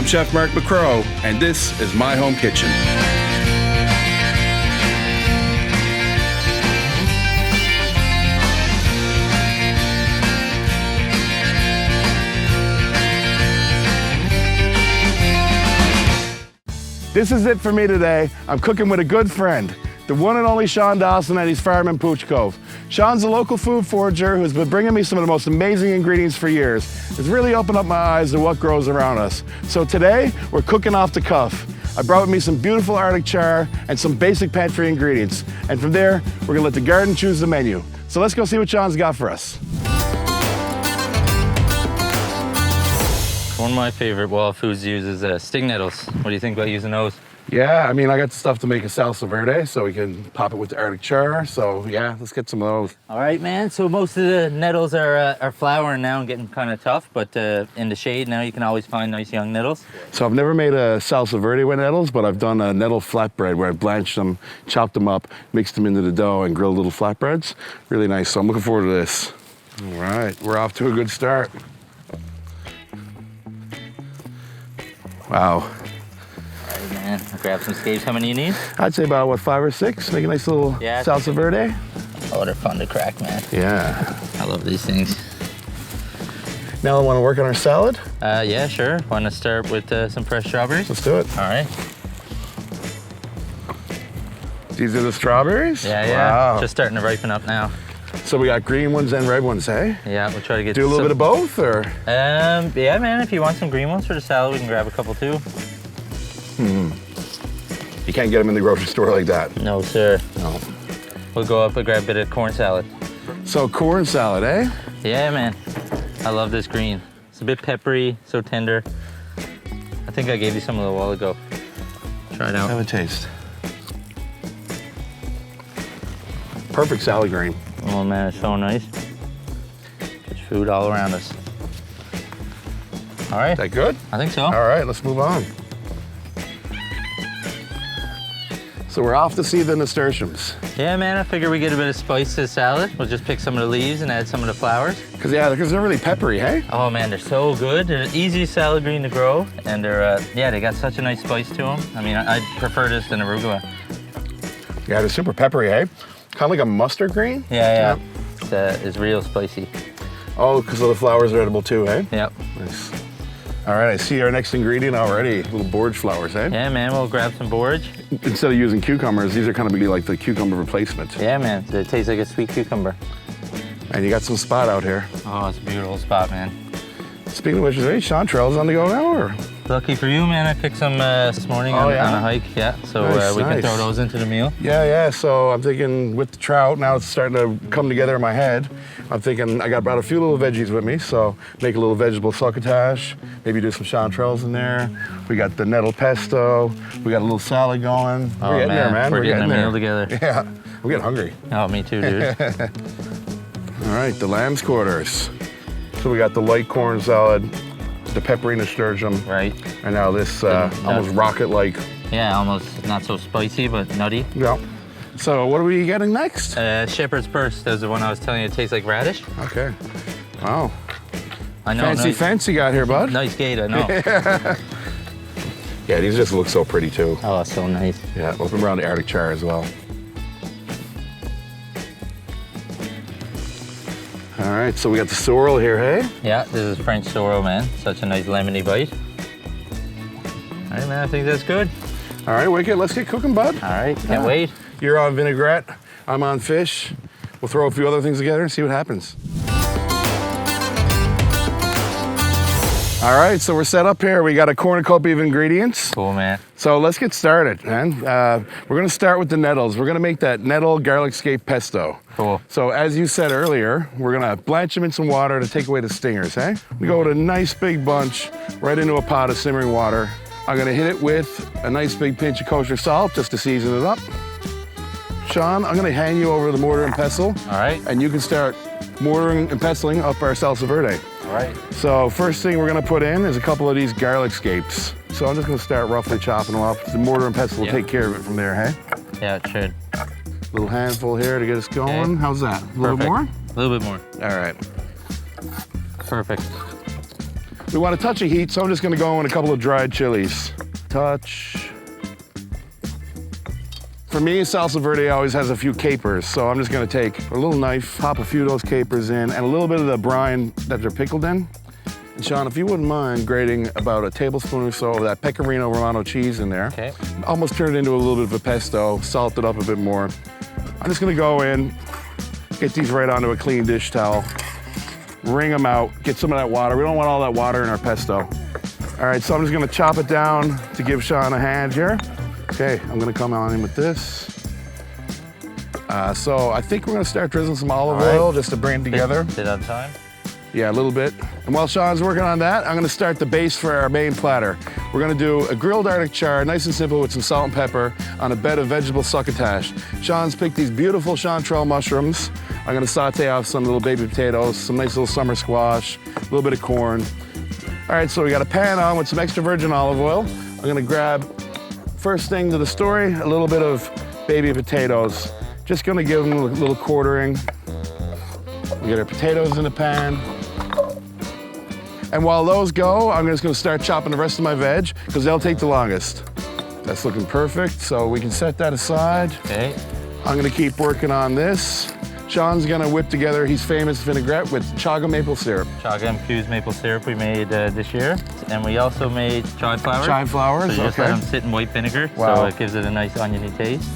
I'm Chef Mark McCrow, and this is My Home Kitchen. This is it for me today. I'm cooking with a good friend, the one and only Sean Dawson at his farm in Pooch Cove. Sean's a local food forager who's been bringing me some of the most amazing ingredients for years. It's really opened up my eyes to what grows around us. So today, we're cooking off the cuff. I brought with me some beautiful Arctic char and some basic pantry ingredients. And from there, we're gonna let the garden choose the menu. So let's go see what Sean's got for us. One of my favorite wild foods to use is sting nettles. What do you think about using those? Yeah, I mean, I got the stuff to make a salsa verde, so we can pop it with the Arctic char. So yeah, let's get some of those. All right, man. So most of the nettles are flowering now and getting kind of tough, but in the shade now you can always find nice young nettles. So I've never made a salsa verde with nettles, but I've done a nettle flatbread where I blanched them, chopped them up, mixed them into the dough, and grilled little flatbreads. Really nice. So I'm looking forward to this. All right, we're off to a good start. Wow. All right, man. I'll grab some scapes. How many you need? I'd say about, what, 5 or 6? Make a nice little salsa verde. Oh, they're fun to crack, man. Yeah. I love these things. Now I want to work on our salad? Yeah, sure. Want to start with some fresh strawberries? Let's do it. All right. These are the strawberries? Yeah, yeah. Wow. Just starting to ripen up now. So we got green ones and red ones, hey? Yeah, we'll try to get Do a little bit of both, or? Yeah, man, if you want some green ones for the salad, we can grab a couple too. You can't get them in the grocery store like that. No, sir. No. We'll go up and grab a bit of corn salad. So corn salad, eh? Yeah, man. I love this green. It's a bit peppery, so tender. I think I gave you some a little while ago. Try it out. Have a taste. Perfect salad green. Oh man, it's so nice. There's food all around us. All right. Is that good? I think so. All right, let's move on. So we're off to see the nasturtiums. Yeah, man, I figure we get a bit of spice to the salad. We'll just pick some of the leaves and add some of the flowers. Because they're really peppery, hey? Oh man, they're so good. They're the easiest salad green to grow, and they got such a nice spice to them. I mean, I'd prefer this than arugula. Yeah, they're super peppery, hey? Kind of like a mustard green? Yeah. It's real spicy. Oh, because the flowers are edible too, hey? Yep. Nice. All right, I see our next ingredient already. Little borage flowers, eh? Yeah, man, we'll grab some borage. Instead of using cucumbers, these are kind of like the cucumber replacement. Yeah, man, it tastes like a sweet cucumber. And you got some spot out here. Oh, it's a beautiful spot, man. Speaking of which, is there any chanterelles on the go now, or? Lucky for you, man, I picked some this morning on a hike, yeah. So Nice, we can nice. throw those into the meal. Yeah, so I'm thinking with the trout, now it's starting to come together in my head. I'm thinking I brought a few little veggies with me, so make a little vegetable succotash, maybe do some chanterelles in there. We got the nettle pesto, we got a little salad going. Oh, We're getting there, man. We're getting a there. meal together. Yeah, I'm getting hungry. Oh, me too, dude. All right, the lamb's quarters. So we got the light corn salad, the peppery nasturtium, Right. and now this almost rocket-like. Yeah, almost not so spicy, but nutty. Yeah. So what are we getting next? Shepherd's purse, that's the one I was telling you, it tastes like radish. Okay. Wow. I know, Fancy got here, bud. nice gate, I know. Yeah, these just look so pretty too. Oh, so nice. Yeah, open around the Arctic char as well. All right, so we got the sorrel here, hey? Yeah, this is French sorrel, man. Such a nice lemony bite. All right, man, I think that's good. All right, Wicked, let's get cooking, bud. All right, can't wait. You're on vinaigrette, I'm on fish. We'll throw a few other things together and see what happens. All right, so we're set up here. We got a cornucopia of ingredients. Cool, man. So let's get started, man. We're gonna start with the nettles. We're gonna make that nettle garlic scape pesto. Cool. So as you said earlier, we're gonna blanch them in some water to take away the stingers, hey? We go with a nice big bunch right into a pot of simmering water. I'm gonna hit it with a nice big pinch of kosher salt just to season it up. Sean, I'm gonna hand you over the mortar and pestle. All right. And you can start mortaring and pestling up our salsa verde. All right. So first thing we're gonna put in is a couple of these garlic scapes. So I'm just gonna start roughly chopping them up. The mortar and pestle will take care of it from there, hey? Yeah, it should. Little handful here to get us going. Okay. How's that? A little Perfect. more? A little bit more. All right. Perfect. We want a touch of heat, so I'm just gonna go in a couple of dried chilies. Touch. For me, salsa verde always has a few capers, so I'm just gonna take a little knife, pop a few of those capers in, and a little bit of the brine that they're pickled in. And Sean, if you wouldn't mind grating about a tablespoon or so of that Pecorino Romano cheese in there. Okay. Almost turn it into a little bit of a pesto, salt it up a bit more. I'm just gonna go in, get these right onto a clean dish towel, wring them out, get some of that water. We don't want all that water in our pesto. All right, so I'm just gonna chop it down to give Sean a hand here. Okay, I'm gonna come on in with this. So I think we're gonna start drizzling some olive oil just to bring it together. Bit on time. Yeah, a little bit. And while Sean's working on that, I'm gonna start the base for our main platter. We're gonna do a grilled Arctic char, nice and simple with some salt and pepper on a bed of vegetable succotash. Sean's picked these beautiful chanterelle mushrooms. I'm gonna saute off some little baby potatoes, some nice little summer squash, a little bit of corn. All right, so we got a pan on with some extra virgin olive oil. I'm gonna grab, first thing to the story, a little bit of baby potatoes. Just gonna give them a little quartering. We get our potatoes in the pan. And while those go, I'm just gonna start chopping the rest of my veg because they'll take the longest. That's looking perfect, so we can set that aside. Okay. I'm gonna keep working on this. Sean's gonna whip together his famous vinaigrette with chaga maple syrup. Chaga infused maple syrup we made this year. And we also made chive flour. Chive flowers, So you just okay. let them sit in white vinegar, Wow. so it gives it a nice oniony taste.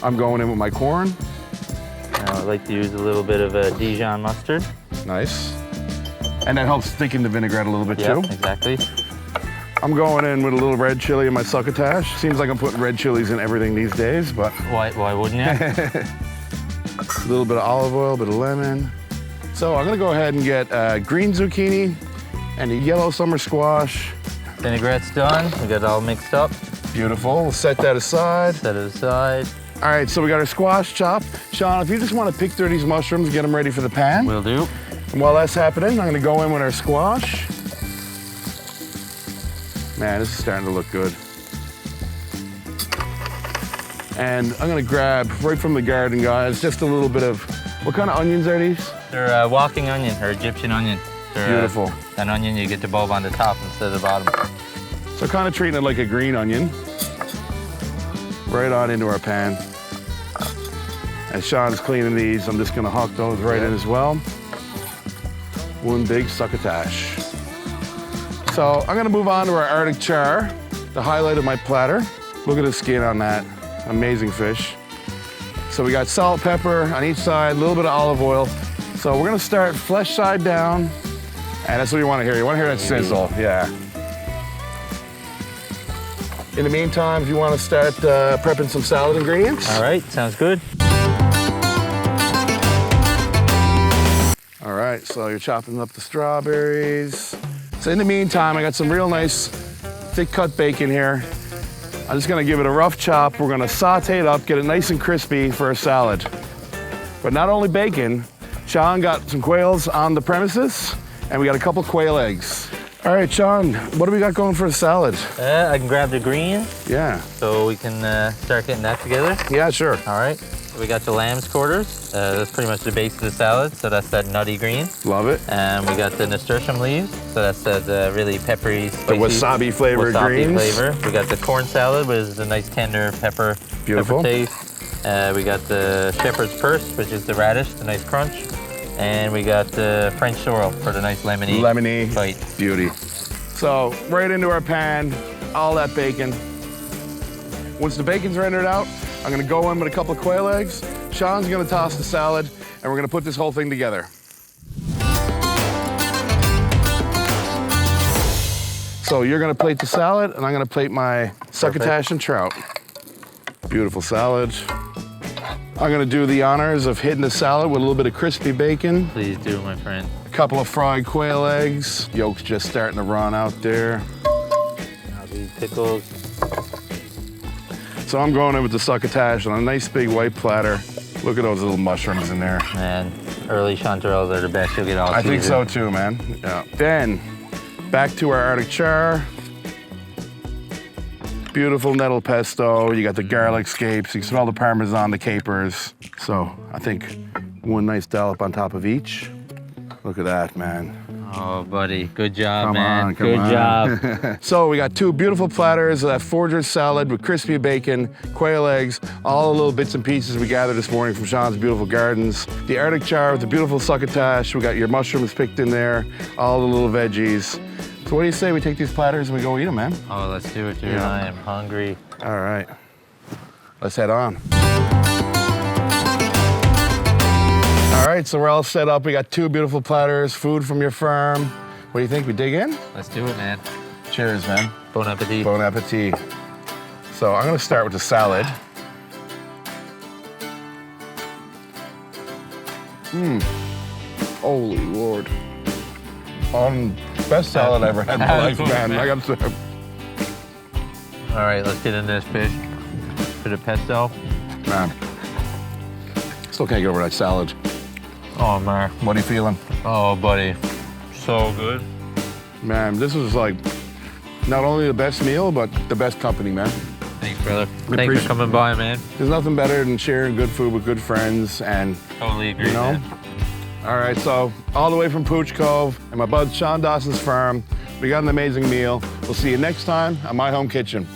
I'm going in with my corn. I like to use a little bit of Dijon mustard. Nice. And that helps thicken the vinaigrette a little bit Yeah, too. exactly. I'm going in with a little red chili in my succotash. Seems like I'm putting red chilies in everything these days, but Why wouldn't you? a little bit of olive oil, a bit of lemon. So I'm gonna go ahead and get green zucchini and a yellow summer squash. Vinaigrette's done. We got it all mixed up. Beautiful. We'll set that aside. Set it aside. All right, so we got our squash chopped. Sean, if you just want to pick through these mushrooms, get them ready for the pan. Will do. And while that's happening, I'm gonna go in with our squash. Man, this is starting to look good. And I'm gonna grab right from the garden, guys, just a little bit of, what kind of onions are these? They're walking onion or Egyptian onion. They're, Beautiful. An onion, you get the bulb on the top instead of the bottom. So kind of treating it like a green onion. Right on into our pan. As Sean's cleaning these, I'm just gonna huck those right in as well. One big succotash. So I'm gonna move on to our Arctic char, the highlight of my platter. Look at the skin on that, amazing fish. So we got salt, pepper on each side, a little bit of olive oil. So we're gonna start flesh side down, and that's what you wanna hear. You wanna hear that sizzle, yeah. In the meantime, if you wanna start prepping some salad ingredients. All right, sounds good. All right, so you're chopping up the strawberries. So in the meantime, I got some real nice thick cut bacon here. I'm just gonna give it a rough chop. We're gonna saute it up, get it nice and crispy for a salad. But not only bacon, Sean got some quails on the premises, and we got a couple quail eggs. All right, Sean, what do we got going for a salad? I can grab the green Yeah, so we can start getting that together. yeah, sure. All right. So we got the lamb's quarters. That's pretty much the base of the salad. So that's that nutty green. Love it. And we got the nasturtium leaves. So that's that really peppery, spicy, The wasabi flavored wasabi greens. flavor. We got the corn salad, which is a nice tender pepper, Beautiful. pepper taste. We got the shepherd's purse, which is the radish, the nice crunch. And we got the French sorrel for the nice lemony, Lemony bite. beauty. So right into our pan, all that bacon. Once the bacon's rendered out, I'm gonna go in with a couple of quail eggs. Sean's gonna toss the salad, and we're gonna put this whole thing together. So you're gonna plate the salad, and I'm gonna plate my succotash and trout. Beautiful salad. I'm gonna do the honors of hitting the salad with a little bit of crispy bacon, Please do, my friend. a couple of fried quail eggs. Yolk's just starting to run out there. Now these pickles. So I'm going in with the succotash on a nice big white platter. Look at those little mushrooms in there. Man, early chanterelles are the best. You'll get all I think season. so too, man. Yeah. Then, back to our Arctic char. Beautiful nettle pesto. You got the garlic scapes. You can smell the parmesan, the capers. So I think one nice dollop on top of each. Look at that, man. Oh, buddy. Good job, Come man. on, come Good on. job. So we got 2 beautiful platters of that Forger's salad with crispy bacon, quail eggs, all the little bits and pieces we gathered this morning from Sean's beautiful gardens. The Arctic char with the beautiful succotash. We got your mushrooms picked in there, all the little veggies. So what do you say we take these platters and we go eat them, man? Oh, let's do it, dude. Yeah. I am hungry. All right, let's head on. All right, so we're all set up. We got 2 beautiful platters, food from your farm. What do you think? We dig in? Let's do it, man. Cheers, man. Bon appetit. Bon appetit. So I'm gonna start with the salad. Holy Lord. Best salad I ever had in my life, man. I gotta say. All right, let's get into this fish. Bit of pesto. Man. Still can't get over that salad. Oh, man. What are you feeling? Oh, buddy. So good. Man, this was like not only the best meal, but the best company, man. Thanks, brother. Thanks appreciate- for coming by, man. There's nothing better than sharing good food with good friends and Totally agree, you know? man. All right, so all the way from Pooch Cove and my bud Sean Dawson's farm, we got an amazing meal. We'll see you next time on My Home Kitchen.